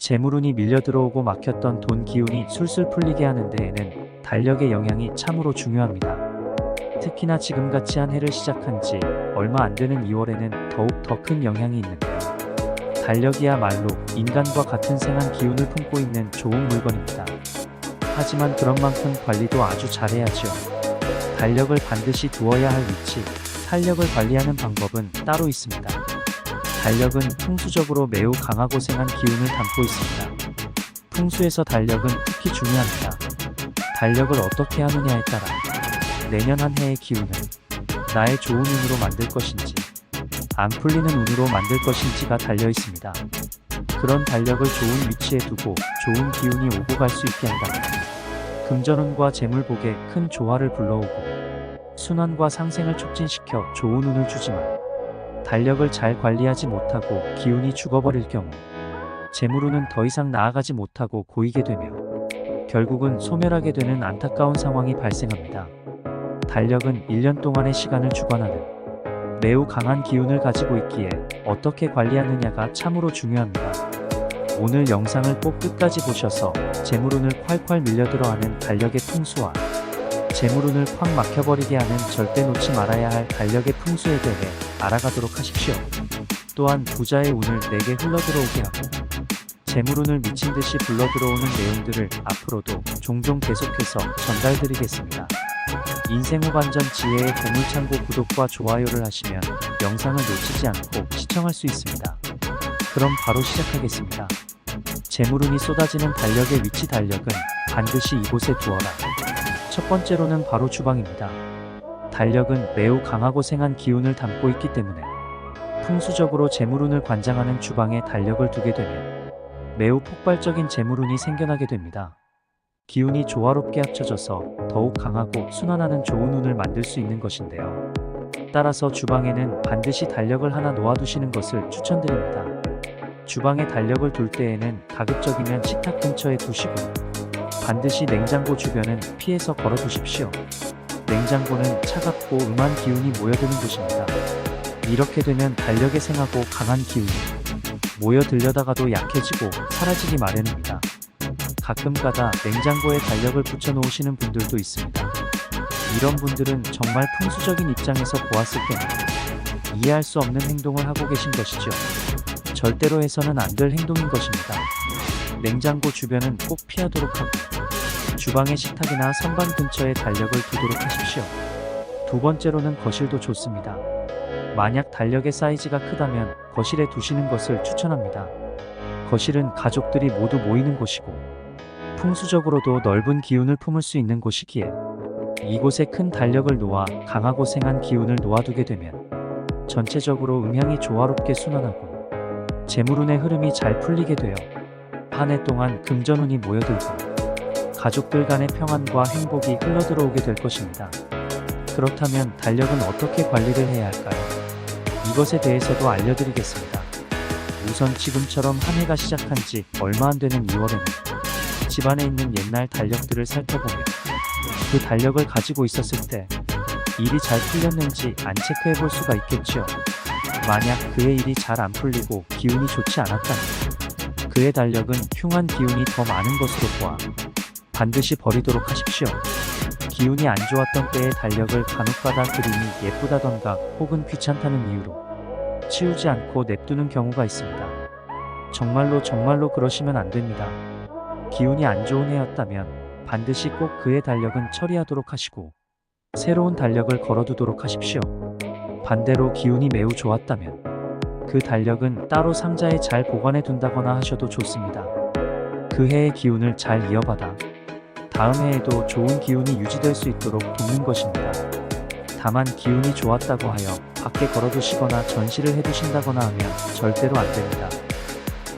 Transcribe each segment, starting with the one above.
재물운이 밀려 들어오고 막혔던 돈 기운이 술술 풀리게 하는 데에는 달력의 영향이 참으로 중요합니다. 특히나 지금같이 한 해를 시작한 지 얼마 안 되는 2월에는 더욱 더 큰 영향이 있는데요. 달력이야말로 인간과 같은 생한 기운을 품고 있는 좋은 물건입니다. 하지만 그런 만큼 관리도 아주 잘해야죠. 달력을 반드시 두어야 할 위치, 탄력을 관리하는 방법은 따로 있습니다. 달력은 풍수적으로 매우 강하고 생한 기운을 담고 있습니다. 풍수에서 달력은 특히 중요합니다. 달력을 어떻게 하느냐에 따라 내년 한 해의 기운을 나의 좋은 운으로 만들 것인지 안 풀리는 운으로 만들 것인지가 달려 있습니다. 그런 달력을 좋은 위치에 두고 좋은 기운이 오고 갈 수 있게 한다면 금전운과 재물복에 큰 조화를 불러오고 순환과 상생을 촉진시켜 좋은 운을 주지만 달력을 잘 관리하지 못하고 기운이 죽어버릴 경우 재물운은 더 이상 나아가지 못하고 고이게 되며 결국은 소멸하게 되는 안타까운 상황이 발생합니다. 달력은 1년 동안의 시간을 주관하는 매우 강한 기운을 가지고 있기에 어떻게 관리하느냐가 참으로 중요합니다. 오늘 영상을 꼭 끝까지 보셔서 재물운을 콸콸 밀려들어하는 달력의 풍수와 재물운을 콱 막혀버리게 하는 절대 놓지 말아야 할 달력의 풍수에 대해 알아가도록 하십시오. 또한 부자의 운을 내게 흘러들어오게 하고 재물운을 미친듯이 불러들어오는 내용들을 앞으로도 종종 계속해서 전달드리겠습니다. 인생후반전 지혜의 보물창고 구독과 좋아요를 하시면 영상을 놓치지 않고 시청할 수 있습니다. 그럼 바로 시작하겠습니다. 재물운이 쏟아지는 달력의 위치 달력은 반드시 이곳에 두어라. 첫 번째로는 바로 주방입니다. 달력은 매우 강하고 생한 기운을 담고 있기 때문에 풍수적으로 재물운을 관장하는 주방에 달력을 두게 되면 매우 폭발적인 재물운이 생겨나게 됩니다. 기운이 조화롭게 합쳐져서 더욱 강하고 순환하는 좋은 운을 만들 수 있는 것인데요. 따라서 주방에는 반드시 달력을 하나 놓아두시는 것을 추천드립니다. 주방에 달력을 둘 때에는 가급적이면 식탁 근처에 두시고 반드시 냉장고 주변은 피해서 걸어 두십시오. 냉장고는 차갑고 음한 기운이 모여드는 곳입니다. 이렇게 되면 달력에 생하고 강한 기운이 모여들려다가도 약해지고 사라지기 마련입니다. 가끔가다 냉장고에 달력을 붙여놓으시는 분들도 있습니다. 이런 분들은 정말 풍수적인 입장에서 보았을 때는 이해할 수 없는 행동을 하고 계신 것이죠. 절대로 해서는 안 될 행동인 것입니다. 냉장고 주변은 꼭 피하도록 하고 주방의 식탁이나 선반 근처에 달력을 두도록 하십시오. 두 번째로는 거실도 좋습니다. 만약 달력의 사이즈가 크다면 거실에 두시는 것을 추천합니다. 거실은 가족들이 모두 모이는 곳이고 풍수적으로도 넓은 기운을 품을 수 있는 곳이기에 이곳에 큰 달력을 놓아 강하고 생한 기운을 놓아두게 되면 전체적으로 음향이 조화롭게 순환하고 재물운의 흐름이 잘 풀리게 되어 한 해 동안 금전운이 모여들고 가족들 간의 평안과 행복이 흘러들어오게 될 것입니다. 그렇다면 달력은 어떻게 관리를 해야 할까요? 이것에 대해서도 알려드리겠습니다. 우선 지금처럼 한 해가 시작한 지 얼마 안 되는 2월에는 집안에 있는 옛날 달력들을 살펴보며 그 달력을 가지고 있었을 때 일이 잘 풀렸는지 안 체크해 볼 수가 있겠죠. 만약 그의 일이 잘 안 풀리고 기운이 좋지 않았다면 그의 달력은 흉한 기운이 더 많은 것으로 보아 반드시 버리도록 하십시오. 기운이 안 좋았던 때의 달력을 간혹가다 그림이 예쁘다던가 혹은 귀찮다는 이유로 치우지 않고 냅두는 경우가 있습니다. 정말로 그러시면 안 됩니다. 기운이 안 좋은 해였다면 반드시 꼭 그의 달력은 처리하도록 하시고 새로운 달력을 걸어두도록 하십시오. 반대로 기운이 매우 좋았다면 그 달력은 따로 상자에 잘 보관해 둔다거나 하셔도 좋습니다. 그 해의 기운을 잘 이어받아 다음 해에도 좋은 기운이 유지될 수 있도록 돕는 것입니다. 다만 기운이 좋았다고 하여 밖에 걸어두시거나 전시를 해두신다거나 하면 절대로 안 됩니다.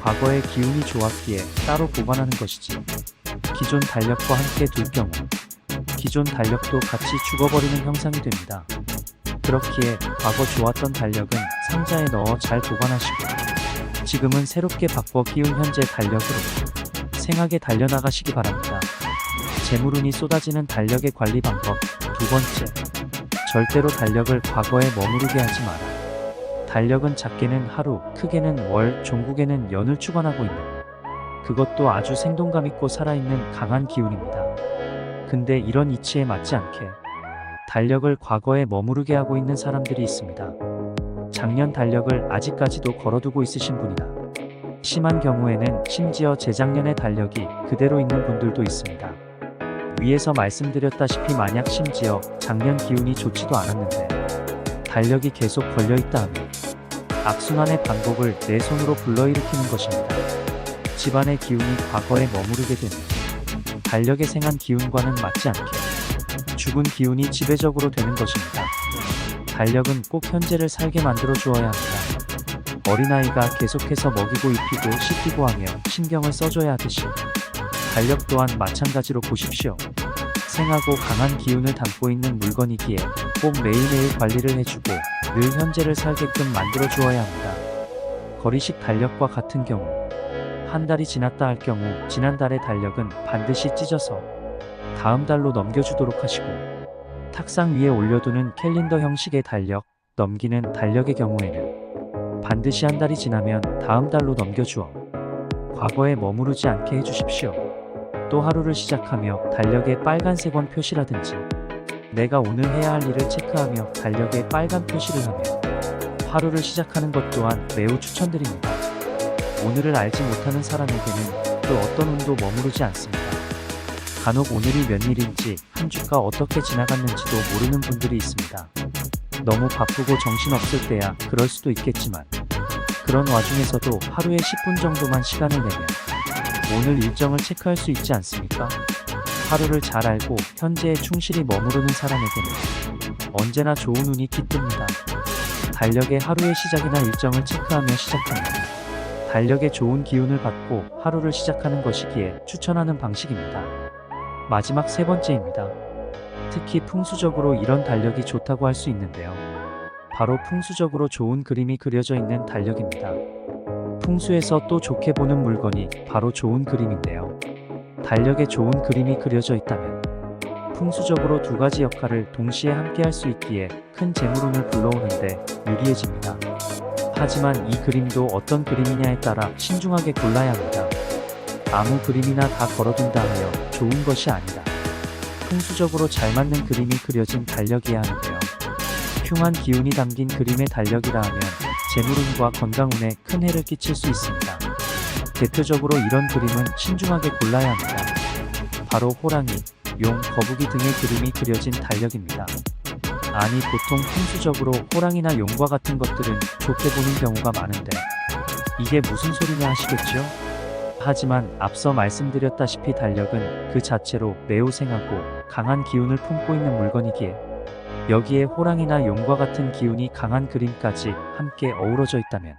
과거에 기운이 좋았기에 따로 보관하는 것이지 기존 달력과 함께 둘 경우 기존 달력도 같이 죽어버리는 형상이 됩니다. 그렇기에 과거 좋았던 달력은 상자에 넣어 잘 보관하시고 지금은 새롭게 바꿔 끼운 현재 달력으로 생하게 달려나가시기 바랍니다. 재물운이 쏟아지는 달력의 관리 방법. 두 번째, 절대로 달력을 과거에 머무르게 하지 마라. 달력은 작게는 하루, 크게는 월, 종국에는 연을 축원하고 있는 그것도 아주 생동감 있고 살아있는 강한 기운입니다. 근데 이런 이치에 맞지 않게 달력을 과거에 머무르게 하고 있는 사람들이 있습니다. 작년 달력을 아직까지도 걸어두고 있으신 분이나 심한 경우에는 심지어 재작년의 달력이 그대로 있는 분들도 있습니다. 위에서 말씀드렸다시피 만약 심지어 작년 기운이 좋지도 않았는데 달력이 계속 걸려있다 하면 악순환의 반복을 내 손으로 불러일으키는 것입니다. 집안의 기운이 과거에 머무르게 되면 달력에 생한 기운과는 맞지 않게 죽은 기운이 지배적으로 되는 것입니다. 달력은 꼭 현재를 살게 만들어 주어야 합니다. 어린아이가 계속해서 먹이고 입히고 씻기고 하며 신경을 써줘야 하듯이 달력 또한 마찬가지로 보십시오. 생하고 강한 기운을 담고 있는 물건이기에 꼭 매일매일 관리를 해주고 늘 현재를 살게끔 만들어 주어야 합니다. 거리식 달력과 같은 경우 한 달이 지났다 할 경우 지난달의 달력은 반드시 찢어서 다음 달로 넘겨주도록 하시고 탁상 위에 올려두는 캘린더 형식의 달력, 넘기는 달력의 경우에는 반드시 한 달이 지나면 다음 달로 넘겨주어 과거에 머무르지 않게 해주십시오. 또 하루를 시작하며 달력에 빨간색 원 표시라든지 내가 오늘 해야 할 일을 체크하며 달력에 빨간 표시를 하며 하루를 시작하는 것 또한 매우 추천드립니다. 오늘을 알지 못하는 사람에게는 또 어떤 운도 머무르지 않습니다. 간혹 오늘이 몇 일인지 한 주가 어떻게 지나갔는지도 모르는 분들이 있습니다. 너무 바쁘고 정신없을 때야 그럴 수도 있겠지만 그런 와중에서도 하루에 10분 정도만 시간을 내면 오늘 일정을 체크할 수 있지 않습니까? 하루를 잘 알고 현재에 충실히 머무르는 사람에게는 언제나 좋은 운이 깃듭니다. 달력의 하루의 시작이나 일정을 체크하며 시작하면 달력에 좋은 기운을 받고 하루를 시작하는 것이기에 추천하는 방식입니다. 마지막 세 번째입니다. 특히 풍수적으로 이런 달력이 좋다고 할 수 있는데요. 바로 풍수적으로 좋은 그림이 그려져 있는 달력입니다. 풍수에서 또 좋게 보는 물건이 바로 좋은 그림인데요. 달력에 좋은 그림이 그려져 있다면 풍수적으로 두 가지 역할을 동시에 함께 할 수 있기에 큰 재물운을 불러오는데 유리해집니다. 하지만 이 그림도 어떤 그림이냐에 따라 신중하게 골라야 합니다. 아무 그림이나 다 걸어둔다 하여 좋은 것이 아니라 풍수적으로 잘 맞는 그림이 그려진 달력이어야 하는데요. 흉한 기운이 담긴 그림의 달력이라 하면 재물운과 건강운에 큰 해를 끼칠 수 있습니다. 대표적으로 이런 그림은 신중하게 골라야 합니다. 바로 호랑이, 용, 거북이 등의 그림이 그려진 달력입니다. 아니 보통 풍수적으로 호랑이나 용과 같은 것들은 좋게 보는 경우가 많은데 이게 무슨 소리냐 하시겠죠? 하지만 앞서 말씀드렸다시피 달력은 그 자체로 매우 생하고 강한 기운을 품고 있는 물건이기에 여기에 호랑이나 용과 같은 기운이 강한 그림까지 함께 어우러져 있다면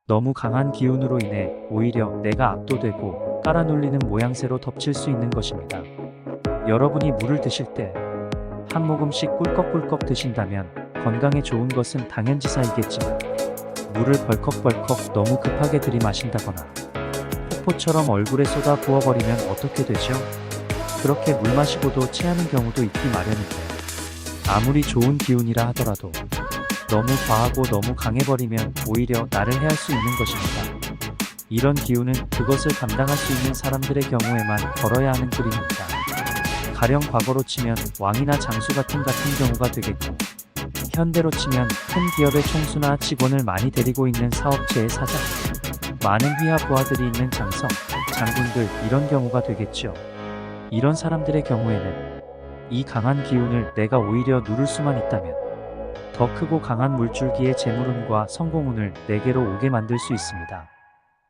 너무 강한 기운으로 인해 오히려 내가 압도되고 깔아눌리는 모양새로 덮칠 수 있는 것입니다. 여러분이 물을 드실 때 한 모금씩 꿀꺽꿀꺽 드신다면 건강에 좋은 것은 당연지사이겠지만 물을 벌컥벌컥 너무 급하게 들이마신다거나 폭포처럼 얼굴에 쏟아 부어버리면 어떻게 되죠? 그렇게 물 마시고도 체하는 경우도 있기 마련인데 아무리 좋은 기운이라 하더라도 너무 과하고 너무 강해버리면 오히려 나를 해할 수 있는 것입니다. 이런 기운은 그것을 감당할 수 있는 사람들의 경우에만 걸어야 하는 그림입니다. 가령 과거로 치면 왕이나 장수 같은 경우가 되겠고 현대로 치면 큰 기업의 총수나 직원을 많이 데리고 있는 사업체의 사장, 많은 휘하 부하들이 있는 장성, 장군들 이런 경우가 되겠죠. 이런 사람들의 경우에는 이 강한 기운을 내가 오히려 누를 수만 있다면 더 크고 강한 물줄기의 재물운과 성공운을 내게로 오게 만들 수 있습니다.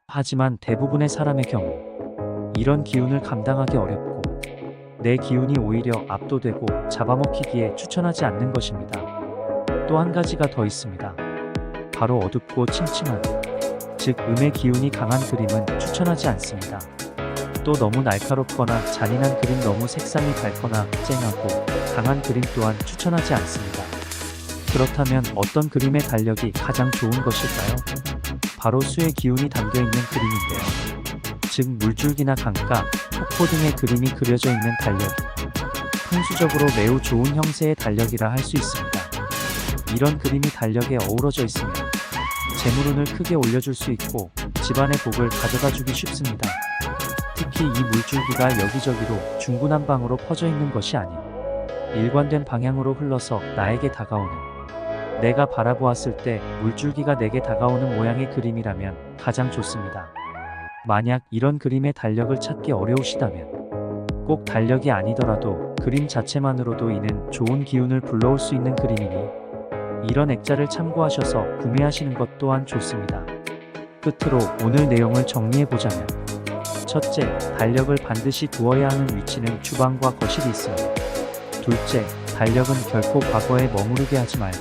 하지만 대부분의 사람의 경우 이런 기운을 감당하기 어렵고 내 기운이 오히려 압도되고 잡아먹히기에 추천하지 않는 것입니다. 또 한 가지가 더 있습니다. 바로 어둡고 침침한, 즉 음의 기운이 강한 그림은 추천하지 않습니다. 또 너무 날카롭거나 잔인한 그림, 너무 색상이 밝거나 쨍하고 강한 그림 또한 추천하지 않습니다. 그렇다면 어떤 그림의 달력이 가장 좋은 것일까요? 바로 수의 기운이 담겨있는 그림인데요. 즉 물줄기나 강가, 폭포 등의 그림이 그려져 있는 달력이 풍수적으로 매우 좋은 형세의 달력이라 할 수 있습니다. 이런 그림이 달력에 어우러져 있으면 재물운을 크게 올려줄 수 있고 집안의 복을 가져다 주기 쉽습니다. 특히 이 물줄기가 여기저기로 중구난방으로 퍼져 있는 것이 아닌 일관된 방향으로 흘러서 나에게 다가오는, 내가 바라보았을 때 물줄기가 내게 다가오는 모양의 그림이라면 가장 좋습니다. 만약 이런 그림의 달력을 찾기 어려우시다면 꼭 달력이 아니더라도 그림 자체만으로도 이는 좋은 기운을 불러올 수 있는 그림이니 이런 액자를 참고하셔서 구매하시는 것 또한 좋습니다. 끝으로 오늘 내용을 정리해보자면, 첫째, 달력을 반드시 두어야 하는 위치는 주방과 거실이 있으며, 둘째, 달력은 결코 과거에 머무르게 하지 말고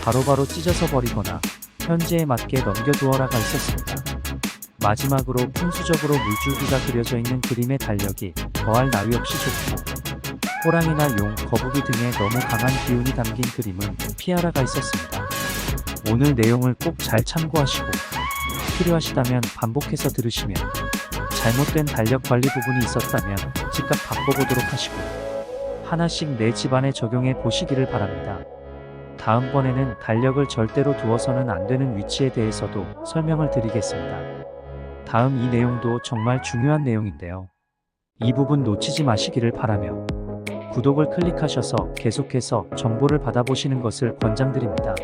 바로바로 찢어서 버리거나 현재에 맞게 넘겨두어라가 있었습니다. 마지막으로 풍수적으로 물줄기가 그려져 있는 그림의 달력이 더할 나위 없이 좋고, 호랑이나 용, 거북이 등의 너무 강한 기운이 담긴 그림은 피하라가 있었습니다. 오늘 내용을 꼭 잘 참고하시고 필요하시다면 반복해서 들으시면, 잘못된 달력 관리 부분이 있었다면 즉각 바꿔보도록 하시고 하나씩 내 집안에 적용해 보시기를 바랍니다. 다음번에는 달력을 절대로 두어서는 안 되는 위치에 대해서도 설명을 드리겠습니다. 다음 이 내용도 정말 중요한 내용인데요. 이 부분 놓치지 마시기를 바라며 구독을 클릭하셔서 계속해서 정보를 받아보시는 것을 권장드립니다.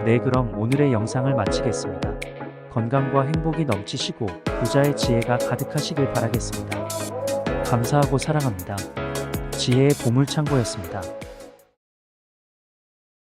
네, 그럼 오늘의 영상을 마치겠습니다. 건강과 행복이 넘치시고 부자의 지혜가 가득하시길 바라겠습니다. 감사하고 사랑합니다. 지혜의 보물창고였습니다.